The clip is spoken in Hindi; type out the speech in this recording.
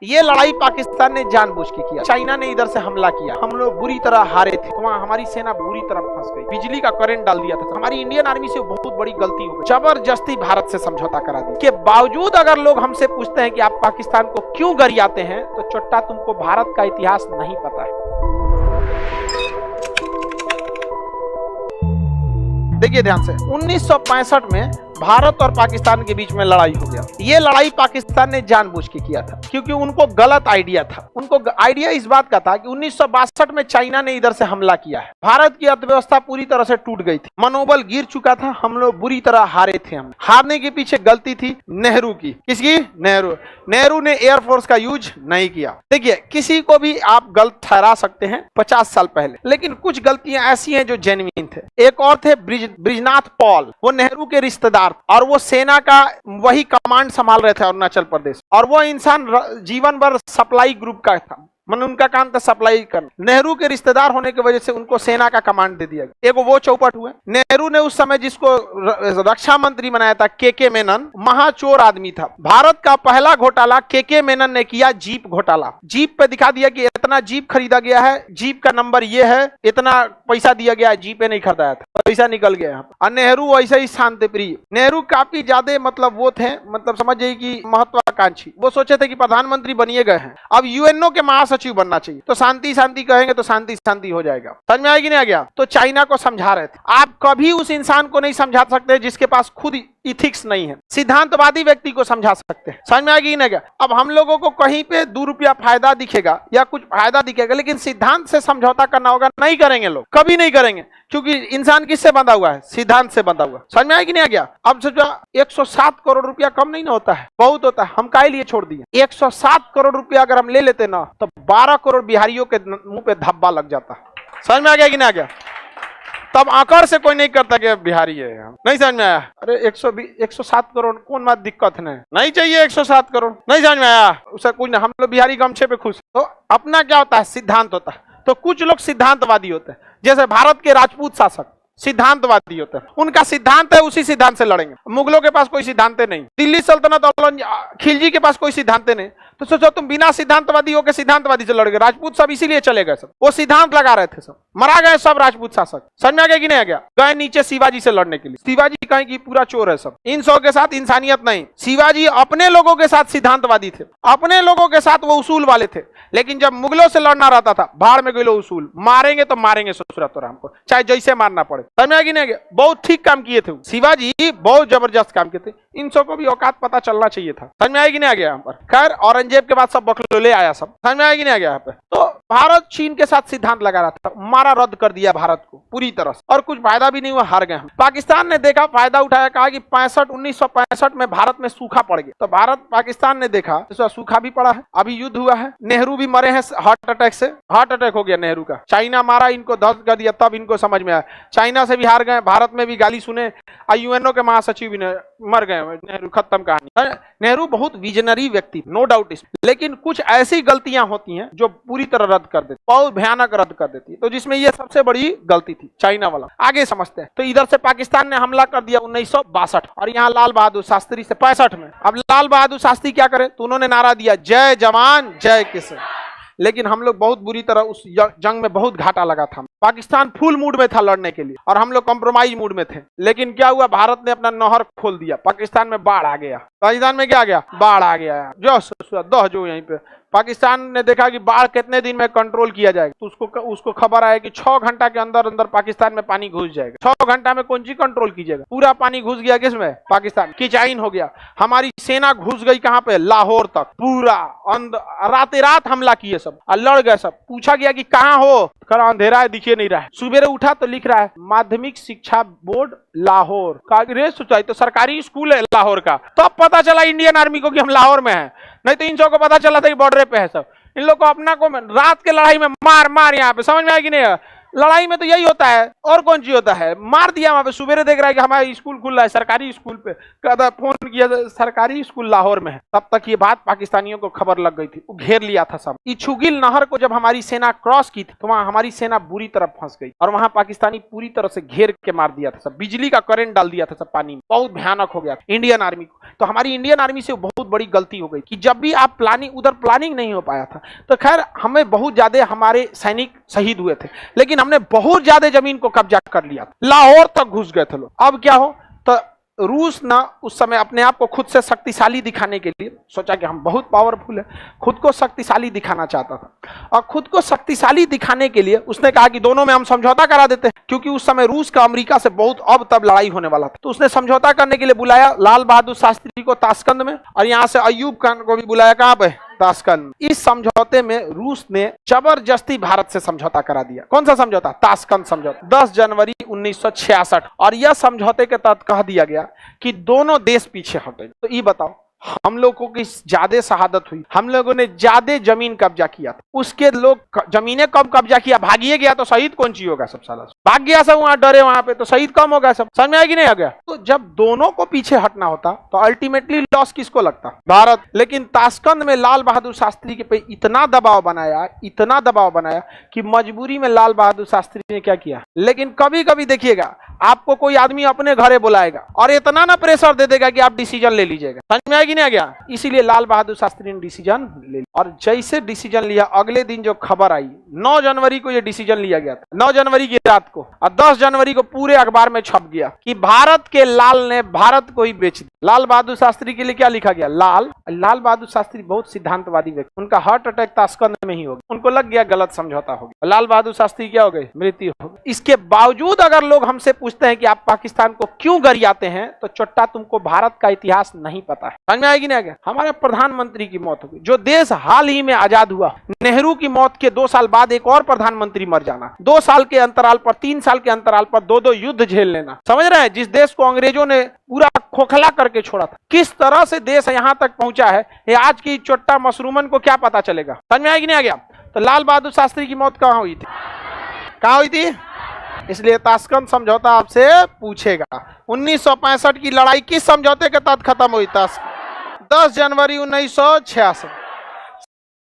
ये लड़ाई पाकिस्तान ने जानबूझ के किया। चाइना ने इधर से हमला किया, हम लोग बुरी तरह हारे थे, वहाँ हमारी सेना बुरी तरह फंस गई, बिजली का करंट डाल दिया था। हमारी इंडियन आर्मी से बहुत बड़ी गलती हो गई, जबरदस्ती भारत से समझौता करा दी। के बावजूद अगर लोग हमसे पूछते हैं कि आप पाकिस्तान को क्यों गरियाते हैं, तो चोट्टा तुमको भारत का इतिहास नहीं पता है। देखिए ध्यान से, 1965 में भारत और पाकिस्तान के बीच में लड़ाई हो गया। ये लड़ाई पाकिस्तान ने जानबूझ के किया था, क्योंकि उनको गलत आइडिया था। उनको आइडिया इस बात का था कि 1962 में चाइना ने इधर से हमला किया है, भारत की अर्थव्यवस्था पूरी तरह से टूट गई थी, मनोबल गिर चुका था, हम लोग बुरी तरह हारे थे। हम हारने के पीछे गलती थी नेहरू की। किसकी? नेहरू ने एयरफोर्स का यूज नहीं किया। देखिए, किसी को भी आप गलत ठहरा सकते हैं 50 साल पहले, लेकिन कुछ गलतियां ऐसी हैं जो जेन्युइन थे। एक और थे ब्रिजनाथ पॉल, वो नेहरू के रिश्तेदार और वो सेना का वही कमांड संभाल रहे थे अरुणाचल प्रदेश, और वो इंसान जीवन भर सप्लाई ग्रुप का था, मतलब उनका काम था सप्लाई करना। नेहरू के रिश्तेदार होने की वजह से उनको सेना का कमांड दे दिया गया। एक वो चौपट हुए। नेहरू ने उस समय जिसको रक्षा मंत्री बनाया था, के मेनन, महाचोर आदमी था। भारत का पहला घोटाला के मेनन ने किया, जीप घोटाला। जीप पे दिखा दिया कि इतना जीप खरीदा गया है, जीप का नंबर ये है, इतना पैसा दिया गया है, जीपे नहीं खरीदाया था, पैसा निकल गया। और नेहरू वैसे ही शांति प्रिय। नेहरू काफी ज्यादा मतलब वो थे, मतलब समझ जाइए कि महत्वाकांक्षी। वो सोचे थे कि प्रधानमंत्री बनिए गए हैं, अब यूएनओ के महासचिव बनना चाहिए, तो शांति शांति कहेंगे तो शांति शांति हो जाएगा। समझ में आएगी नहीं आ गया? तो चाइना को समझा रहे थे। आप कभी उस इंसान को नहीं समझा सकते जिसके पास खुद इथिक्स नहीं है। सिद्धांतवादी व्यक्ति को समझा सकते हैं। समझ में आएगी नहीं क्या? अब हम लोगों को कहीं पे 2 रुपया फायदा दिखेगा या कुछ फायदा दिखेगा, लेकिन सिद्धांत से समझौता करना होगा, नहीं करेंगे लोग, कभी नहीं करेंगे, क्योंकि इंसान किससे बंधा हुआ है? सिद्धांत से बंधा हुआ। समझ में आएगी नहीं आ गया? अब सोचो 107 करोड़ रुपया कम नहीं ना होता है, बहुत होता है, हम काहे लिए छोड़ दिए? 107 करोड़ रुपया अगर हम ले लेते ना, तो 12 करोड़ बिहारियों के मुंह पे धब्बा लग जाता। समझ में आ गया कि नहीं आ गया? तब आकर से कोई नहीं करता कि बिहारी है। नहीं समझ में आया? अरे 107 करोड़ कौन बात दिक्कत नहीं चाहिए, 107 करोड़ नहीं समझ में आया? उसे कुछ नहीं, हम लोग बिहारी गमछे पे खुश। तो अपना क्या होता है? सिद्धांत होता है। तो कुछ लोग सिद्धांतवादी होते हैं, जैसे भारत के राजपूत शासक सिद्धांतवादी होते हैं, उनका सिद्धांत है, उसी सिद्धांत से लड़ेंगे। मुगलों के पास कोई सिद्धांत नहीं, दिल्ली सल्तनत खिलजी के पास कोई सिद्धांत नहीं, तो सोचो तुम बिना सिद्धांतवादी होकर सिद्धांतवादी से लड़ोगे। राजपूत सब इसीलिए चले गए, सब वो सिद्धांत लगा रहे थे, सब मरा गए सब राजपूत शासक। समझ में आ गया कि नहीं आ गया? गए नीचे शिवाजी से लड़ने के लिए। शिवाजी कहें कि पूरा चोर है सब, इन सब के साथ इंसानियत नहीं। शिवाजी अपने लोगों के साथ सिद्धांतवादी थे, अपने लोगों के साथ वो उसूल वाले थे, लेकिन जब मुगलों से लड़ना रहता था, भाड़ में गए उसूल, मारेंगे तो मारेंगे ससुरात हमको, चाहे जैसे मारना पड़े। समझ में आ गया नहीं? बहुत ठीक काम किए थे शिवाजी, बहुत जबरदस्त काम किए थे। इन सबको भी औकात पता चलना चाहिए था। समझ में आएगी नहीं आ गया? यहाँ पर खैर औरंगजेब के बाद सब बखलोले आया सब। समझ में आएगी नहीं आ गया? यहाँ पे तो भारत चीन के साथ सिद्धांत लगा रहा था, मारा रद्द कर दिया भारत को पूरी तरह से, और कुछ फायदा भी नहीं हुआ, हार गए हम। पाकिस्तान ने देखा, फायदा उठाया, कहा कि 1965 में भारत में सूखा पड़ गया। तो भारत पाकिस्तान ने देखा सूखा भी पड़ा है, अभी युद्ध हुआ है, नेहरू भी मरे हैं हार्ट अटैक से, हार्ट अटैक हो गया नेहरू का, चाइना मारा, इनको ध्वस्त कर दिया, तब इनको समझ में आया। चाइना से भी हार गए, भारत में भी गाली सुने, यूएनओ के महासचिव भी मर गए, नेहरू खत्म कहानी। नेहरू बहुत विजनरी व्यक्ति, नो डाउट इस, लेकिन कुछ ऐसी गलतियां होती हैं जो पूरी तरह रद्द कर देती, बहुत भयानक रद्द कर देती है। तो जिसमें ये सबसे बड़ी गलती थी चाइना वाला। आगे समझते हैं। तो इधर से पाकिस्तान ने हमला कर दिया 1962, और यहाँ लाल बहादुर शास्त्री से 65 में। अब लाल बहादुर शास्त्री क्या करे? तो उन्होंने नारा दिया, जय जवान जय किसान। लेकिन हम लोग बहुत बुरी तरह उस जंग में बहुत घाटा लगा था। पाकिस्तान फुल मूड में था लड़ने के लिए, और हम लोग कॉम्प्रोमाइज मूड में थे। लेकिन क्या हुआ? भारत ने अपना नहर खोल दिया, पाकिस्तान में बाढ़ आ गया। पाकिस्तान में क्या आ गया? बाढ़ आ गया। जो यहीं पे पाकिस्तान ने देखा कि बाढ़ कितने दिन में कंट्रोल किया जाएगा, तो उसको खबर आया कि 6 घंटा के अंदर अंदर पाकिस्तान में पानी घुस जाएगा। 6 घंटा में कौन सी कंट्रोल कीजिएगा? पूरा पानी घुस गया किसमें? पाकिस्तान की चाइन हो गया। हमारी सेना घुस गई कहां पे? लाहौर तक, पूरा रात रात हमला किए सब, और लड़ गए सब। पूछा गया कि कहां हो? कर अंधेरा है, दिखे नहीं रहा है। सुबेरे उठा तो लिख रहा है माध्यमिक शिक्षा बोर्ड लाहौर का। रे सोचा तो सरकारी स्कूल है लाहौर का। तो अब पता चला इंडियन आर्मी को कि हम लाहौर में हैं, नहीं तो इन सबको पता चला था कि बॉर्डर पे है सब। इन लोग को अपना को रात के लड़ाई में मार यहाँ पे। समझ में आएगी नहीं? लड़ाई में तो यही होता है, और कौन चीज होता है, मार दिया वहां पे। सुबेरे देख रहा है कि हमारा स्कूल खुल रहा है, सरकारी स्कूल पे कहता फोन किया, सरकारी स्कूल लाहौर में है। तब तक ये बात पाकिस्तानियों को खबर लग गई थी, वो घेर लिया था सब। इछुगिल नहर को जब हमारी सेना क्रॉस की थी तो वहां हमारी सेना बुरी तरह फंस गई और वहां पाकिस्तानी पूरी तरह से घेर के मार दिया था सब, बिजली का करंट डाल दिया था सब पानी में। बहुत भयानक हो गया इंडियन आर्मी को। तो हमारी इंडियन आर्मी से बहुत बड़ी गलती हो गई कि जब भी आप उधर प्लानिंग नहीं हो पाया था। तो खैर हमें बहुत ज्यादा हमारे सैनिक शहीद हुए थे, लेकिन हमने बहुत ज्यादा जमीन को कब्जा कर लिया था, लाहौर तक घुस गए थे लोग। अब क्या हो, तो रूस ना उस समय अपने आप को खुद से शक्तिशाली दिखाने के लिए सोचा कि हम बहुत पावरफुल है, खुद को शक्तिशाली दिखाना चाहता था। और खुद को शक्तिशाली दिखाने के लिए उसने कहा कि दोनों में हम समझौता करा देते हैं, क्योंकि उस समय रूस का अमेरिका से बहुत अब तब लड़ाई होने वाला था। तो उसने समझौता करने के लिए बुलाया लाल बहादुर शास्त्री को ताशकंद में, और यहाँ से अय्यूब खान को भी बुलाया, कहाँ पे, ताशकंद। इस समझौते में रूस ने जबरदस्ती भारत से समझौता करा दिया। कौन सा समझौता, ताशकंद समझौता, 10 जनवरी 1966। और यह समझौते के तहत कह दिया गया कि दोनों देश पीछे हटे। तो ये बताओ, हम लोगों की ज्यादा शहादत हुई, हम लोगों ने ज्यादा जमीन कब्जा किया था, उसके लोग जमीनें कम कब्जा किया, भागिए गया तो शहीद कौन ची होगा, सब साला भाग गया सब, वहां डरे वहां पे तो शहीद कम हो गया सब। समझ में आएगी नहीं आ गया। तो जब दोनों को पीछे हटना होता तो अल्टीमेटली लॉस किसको लगता, भारत। लेकिन ताशकंद में लाल बहादुर शास्त्री के पे इतना दबाव बनाया, इतना दबाव बनाया कि मजबूरी में लाल बहादुर शास्त्री ने क्या किया। लेकिन कभी कभी देखिएगा, आपको कोई आदमी अपने घरे बुलाएगा और इतना ना प्रेशर दे देगा कि आप डिसीजन ले लीजिएगा। समझ में आएगी नहीं आ गया। इसीलिए लाल बहादुर शास्त्री ने डिसीजन ले लिया, और जैसे डिसीजन लिया, अगले दिन जो खबर आई, 9 जनवरी को ये डिसीजन लिया गया था, 9 जनवरी की रात को, और 10 जनवरी को पूरे अखबार में छप गया कि भारत के लाल ने भारत को ही बेच दिया। लाल बहादुर शास्त्री के लिए क्या लिखा गया, लाल। लाल बहादुर शास्त्री बहुत सिद्धांतवादी व्यक्ति, उनका हार्ट अटैक ताशकंद में ही हो गया, उनको लग गया गलत समझौता हो गया, लाल बहादुर शास्त्री क्या हो गए, मृत्यु हो गई। इसके बावजूद अगर लोग हमसे पूछते हैं कि आप पाकिस्तान को क्यों गरियाते हैं, तो चट्टा तुमको भारत का इतिहास नहीं पता है। समझ में आएगी नहीं आगे। हमारे प्रधानमंत्री की मौत हो गई, जो देश हाल ही में आजाद हुआ, नेहरू की मौत के 2 साल बाद एक और प्रधानमंत्री मर जाना, 2 साल के अंतराल पर, 3 साल के अंतराल पर 2-2 युद्ध झेल लेना। समझ रहे हैं, जिस देश को अंग्रेजों ने पूरा खोखला करके छोड़ा था, किस तरह से देश यहां तक पहुंचा है, ये आज की चोट्टा मशरूमन को क्या पता चलेगा। समझ में आएगी नहीं आ गया। तो लाल बहादुर शास्त्री की मौत कहां हुई थी, कहां हुई थी, इसलिए ताशकंद समझौता आपसे पूछेगा। 1965 की लड़ाई किस समझौते के तहत खत्म हुई था, 10 जनवरी 1966।